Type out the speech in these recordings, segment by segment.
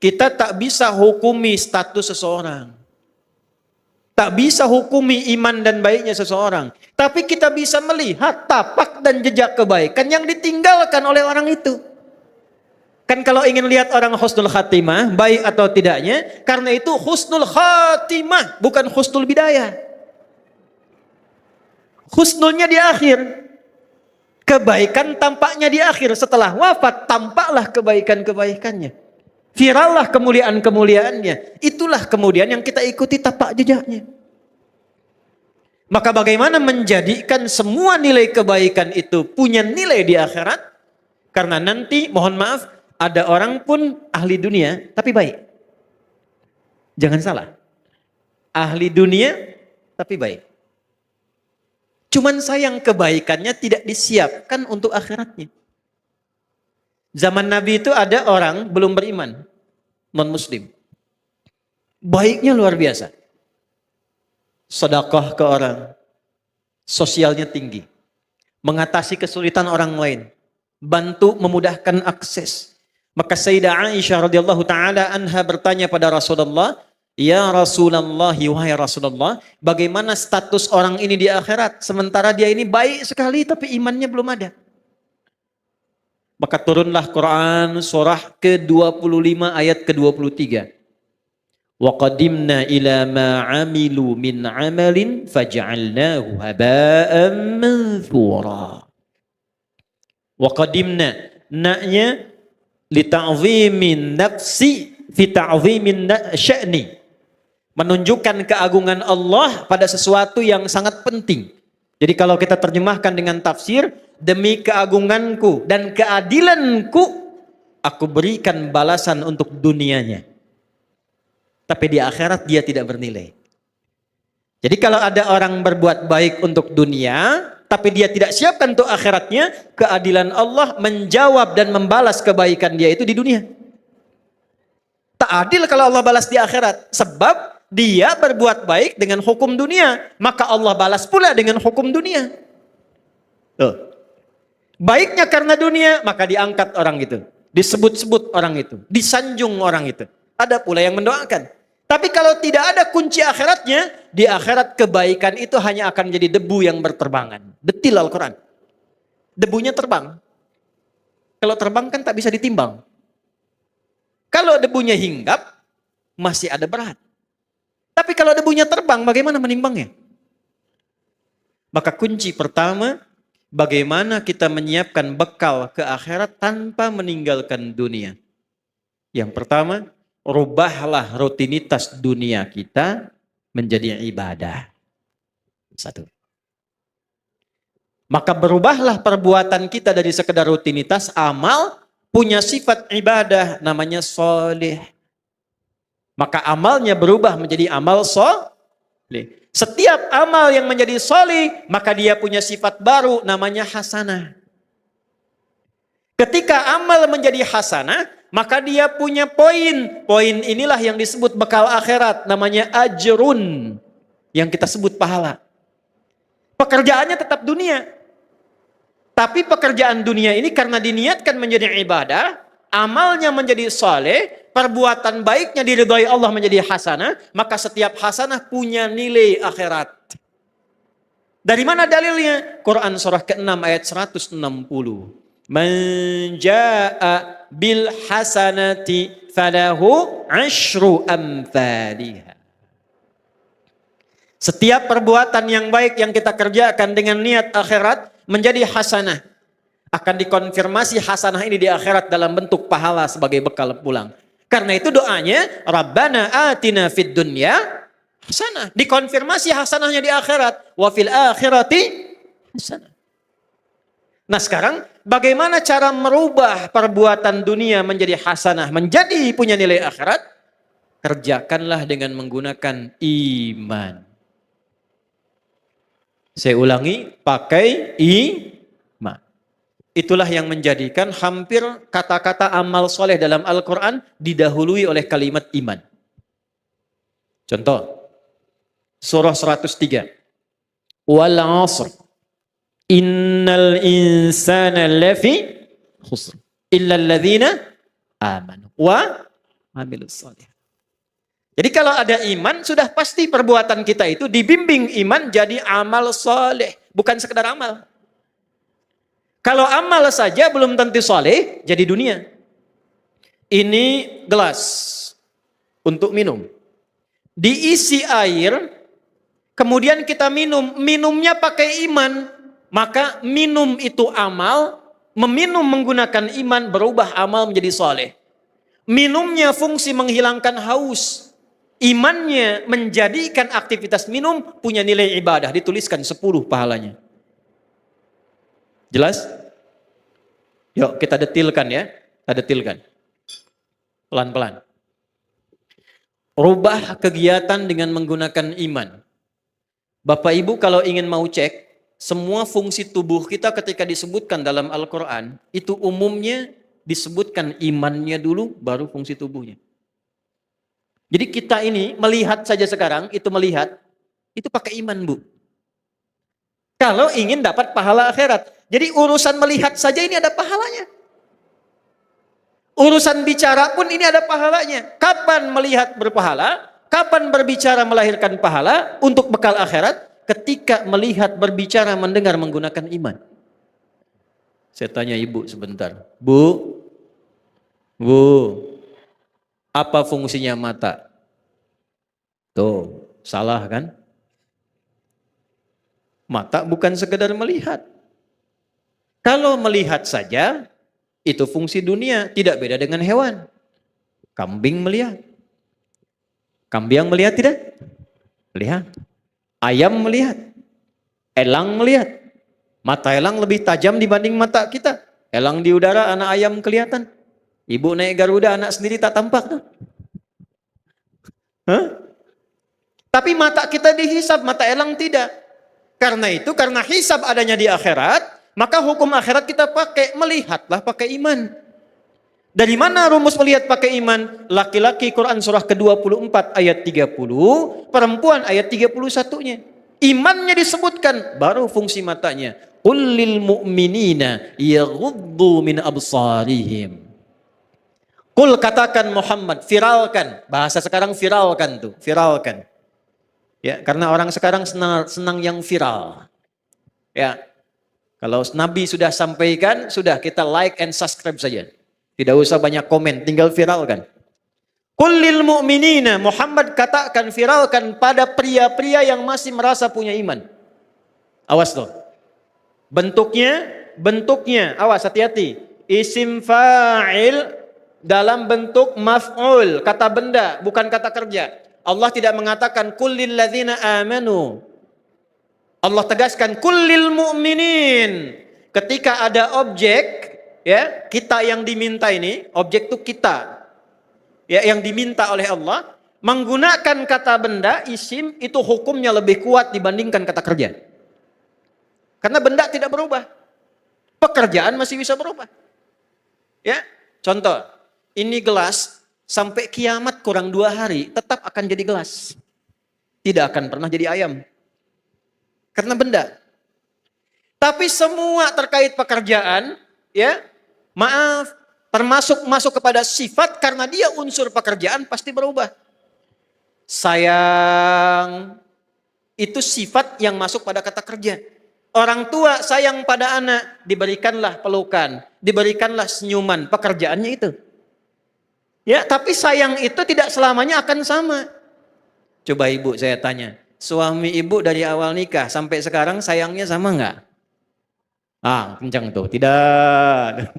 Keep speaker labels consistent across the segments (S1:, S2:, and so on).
S1: Kita tak bisa hukumi status seseorang. Tak bisa hukumi iman dan baiknya seseorang. Tapi kita bisa melihat tapak dan jejak kebaikan yang ditinggalkan oleh orang itu. Kan kalau ingin lihat orang husnul khatimah, baik atau tidaknya, karena itu husnul khatimah, bukan husnul bidayah. Husnulnya di akhir. Kebaikan tampaknya di akhir. Setelah wafat, tampaklah kebaikan-kebaikannya. Virallah kemuliaan-kemuliaannya. Itulah kemudian yang kita ikuti tapak jejaknya. Maka bagaimana menjadikan semua nilai kebaikan itu punya nilai di akhirat? Karena nanti, mohon maaf, ada orang pun ahli dunia, tapi baik. Jangan salah. Ahli dunia, tapi baik. Cuman sayang kebaikannya tidak disiapkan untuk akhiratnya. Zaman Nabi itu ada orang belum beriman, non-muslim. Baiknya luar biasa. Sedekah ke orang, sosialnya tinggi. Mengatasi kesulitan orang lain, bantu memudahkan akses. Maka Sayyidah Aisyah radhiyallahu taala anha bertanya pada Rasulullah, "Ya Rasulullah, wahai Rasulullah, bagaimana status orang ini di akhirat sementara dia ini baik sekali tapi imannya belum ada?" Maka turunlah Quran surah ke-25 ayat ke-23. Wa qadimna ila ma 'amilu min 'amalin faj'alnahu haba'an manthura. Wa qadimna na'nya li ta'zimin nafsi fi ta'zimin sya'ni. Menunjukkan keagungan Allah pada sesuatu yang sangat penting. Jadi kalau kita terjemahkan dengan tafsir, demi keagunganku dan keadilanku, aku berikan balasan untuk dunianya. Tapi di akhirat dia tidak bernilai. Jadi kalau ada orang berbuat baik untuk dunia, tapi dia tidak siapkan untuk akhiratnya, keadilan Allah menjawab dan membalas kebaikan dia itu di dunia. Tak adil kalau Allah balas di akhirat. Sebab dia berbuat baik dengan hukum dunia, maka Allah balas pula dengan hukum dunia. Tuh. Baiknya karena dunia, maka diangkat orang itu. Disebut-sebut orang itu. Disanjung orang itu. Ada pula yang mendoakan. Tapi kalau tidak ada kunci akhiratnya, di akhirat kebaikan itu hanya akan menjadi debu yang berterbangan. Detil Al-Quran. Debunya terbang. Kalau terbang kan tak bisa ditimbang. Kalau debunya hinggap, masih ada berat. Tapi kalau debunya terbang, bagaimana menimbangnya? Maka kunci pertama, bagaimana kita menyiapkan bekal ke akhirat tanpa meninggalkan dunia. Yang pertama, rubahlah rutinitas dunia kita menjadi ibadah. Satu. Maka berubahlah perbuatan kita dari sekedar rutinitas amal, punya sifat ibadah namanya soleh. Maka amalnya berubah menjadi amal soleh. Setiap amal yang menjadi soleh, maka dia punya sifat baru namanya hasanah. Ketika amal menjadi hasanah, maka dia punya poin. Poin inilah yang disebut bekal akhirat, namanya ajrun. Yang kita sebut pahala. Pekerjaannya tetap dunia. Tapi pekerjaan dunia ini karena diniatkan menjadi ibadah, amalnya menjadi saleh, perbuatan baiknya diridhai Allah menjadi hasanah, maka setiap hasanah punya nilai akhirat. Dari mana dalilnya? Quran surah ke-6 ayat 160. Man jaa'a bil hasanati falahu 'asyru amthaliha. Setiap perbuatan yang baik yang kita kerjakan dengan niat akhirat menjadi hasanah. Akan dikonfirmasi hasanah ini di akhirat dalam bentuk pahala sebagai bekal pulang. Karena itu doanya, Rabbana atina fid dunya hasanah. Dikonfirmasi hasanahnya di akhirat. Wa fil akhirati hasanah. Nah sekarang, bagaimana cara merubah perbuatan dunia menjadi hasanah, menjadi punya nilai akhirat? Kerjakanlah dengan menggunakan iman. Saya ulangi, pakai iman. Itulah yang menjadikan hampir kata-kata amal soleh dalam Al-Quran didahului oleh kalimat iman. Contoh, surah 103. Wal 'asr. Innal insana lafi khusr. Illa alladhina amanu. Wa amilus soleh. Jadi kalau ada iman, sudah pasti perbuatan kita itu dibimbing iman jadi amal soleh. Bukan sekedar amal. Kalau amal saja belum tentu soleh, jadi dunia. Ini gelas untuk minum. Diisi air, kemudian kita minum. Minumnya pakai iman. Maka minum itu amal, meminum menggunakan iman berubah amal menjadi soleh. Minumnya fungsi menghilangkan haus. Imannya menjadikan aktivitas minum punya nilai ibadah. Dituliskan 10 pahalanya. Jelas? Yuk kita detilkan ya. Kita detilkan. Pelan-pelan. Rubah kegiatan dengan menggunakan iman. Bapak Ibu kalau ingin mau cek, semua fungsi tubuh kita ketika disebutkan dalam Al-Quran, itu umumnya disebutkan imannya dulu, baru fungsi tubuhnya. Jadi kita ini melihat saja sekarang, itu pakai iman Bu. Kalau ingin dapat pahala akhirat. Jadi urusan melihat saja ini ada pahalanya. Urusan bicara pun ini ada pahalanya. Kapan melihat berpahala? Kapan berbicara melahirkan pahala untuk bekal akhirat? Ketika melihat, berbicara, mendengar menggunakan iman. Saya tanya ibu sebentar. Bu, apa fungsinya mata? Tuh, salah kan? Mata bukan sekedar melihat. Kalau melihat saja, itu fungsi dunia, tidak beda dengan hewan. Kambing melihat. Kambing melihat tidak? Melihat. Ayam melihat. Elang melihat. Mata elang lebih tajam dibanding mata kita. Elang di udara, anak ayam kelihatan. Ibu naik Garuda, anak sendiri tak tampak. Hah? Tapi mata kita dihisab, mata elang tidak. Karena itu, karena hisab adanya di akhirat, maka hukum akhirat kita pakai, melihatlah pakai iman. Dari mana rumus melihat pakai iman? Laki-laki Quran surah ke-24 ayat 30, perempuan ayat 31-nya. Imannya disebutkan, baru fungsi matanya. Qul lil mu'minina yaghuddu min absarihim. Qul katakan Muhammad, viralkan. Bahasa sekarang viralkan tuh, viralkan. Ya, karena orang sekarang senang yang viral. Ya. Kalau Nabi sudah sampaikan, sudah kita like and subscribe saja. Tidak usah banyak komen, tinggal viralkan. Qul lil mu'minina, Muhammad katakan, viralkan pada pria-pria yang masih merasa punya iman. Awas loh. Bentuknya, awas hati-hati. Isim fa'il dalam bentuk maf'ul, kata benda, bukan kata kerja. Allah tidak mengatakan kullil ladzina amanu. Allah tegaskan kullil mu'minin. Ketika ada objek, ya, kita yang diminta ini, objek itu kita. Ya, yang diminta oleh Allah, menggunakan kata benda, isim, itu hukumnya lebih kuat dibandingkan kata kerja. Karena benda tidak berubah. Pekerjaan masih bisa berubah. Ya, contoh, ini gelas, sampai kiamat kurang 2 hari, tetap akan jadi gelas. Tidak akan pernah jadi ayam. Karena benda. Tapi semua terkait pekerjaan, ya, maaf, termasuk masuk kepada sifat, karena dia unsur pekerjaan pasti berubah. Sayang, itu sifat yang masuk pada kata kerja. Orang tua sayang pada anak, diberikanlah pelukan, diberikanlah senyuman, pekerjaannya itu. Ya, tapi sayang itu tidak selamanya akan sama. Coba ibu saya tanya, suami ibu dari awal nikah sampai sekarang sayangnya sama enggak? Ah, kencang tuh, tidak.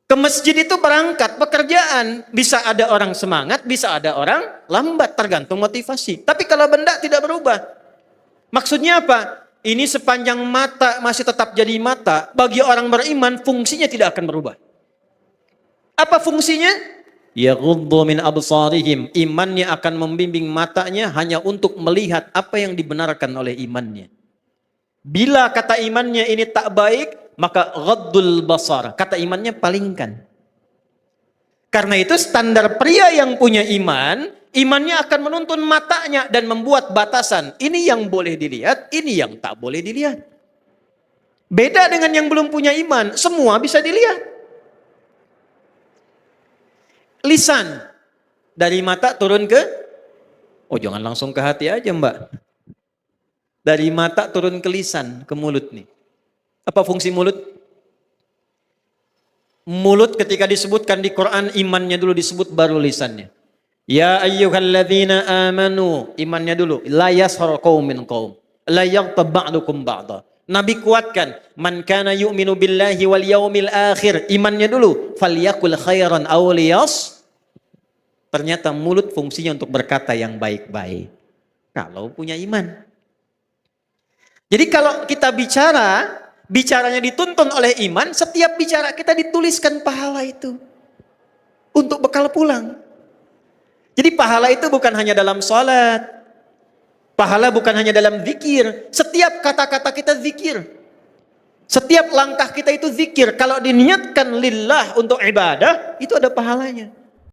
S1: Ke masjid itu berangkat, pekerjaan. Bisa ada orang semangat, bisa ada orang lambat, tergantung motivasi. Tapi kalau benda tidak berubah. Maksudnya apa? Ini sepanjang mata masih tetap jadi mata, bagi orang beriman fungsinya tidak akan berubah. Apa fungsinya? Yaghuddu min absarihim. Imannya akan membimbing matanya hanya untuk melihat apa yang dibenarkan oleh imannya. Bila kata imannya ini tak baik, maka ghaddul basar. Kata imannya palingkan. Karena itu standar pria yang punya iman, imannya akan menuntun matanya dan membuat batasan. Ini yang boleh dilihat, ini yang tak boleh dilihat. Beda dengan yang belum punya iman, semua bisa dilihat. lisan. Dari mata turun ke, oh jangan langsung ke hati aja Mbak. Dari mata turun ke lisan, ke mulut nih. Apa fungsi mulut? Mulut ketika disebutkan di Quran, imannya dulu disebut baru lisannya. Ya ayyuhalladzina amanu, imannya dulu. La yashar qaumin qaum. La yaghtab ba'dukum ba'da. Nabi kuatkan, man kana yu'minu billahi wal yaumil akhir, imannya dulu. Falyakul khairan aw liyas. Ternyata mulut fungsinya untuk berkata yang baik-baik. Kalau punya iman. Jadi kalau kita bicara, bicaranya dituntun oleh iman, setiap bicara kita dituliskan pahala itu. Untuk bekal pulang. Jadi pahala itu bukan hanya dalam sholat. Pahala bukan hanya dalam zikir. Setiap kata-kata kita zikir. Setiap langkah kita itu zikir. Kalau diniatkan lillah untuk ibadah, itu ada pahalanya.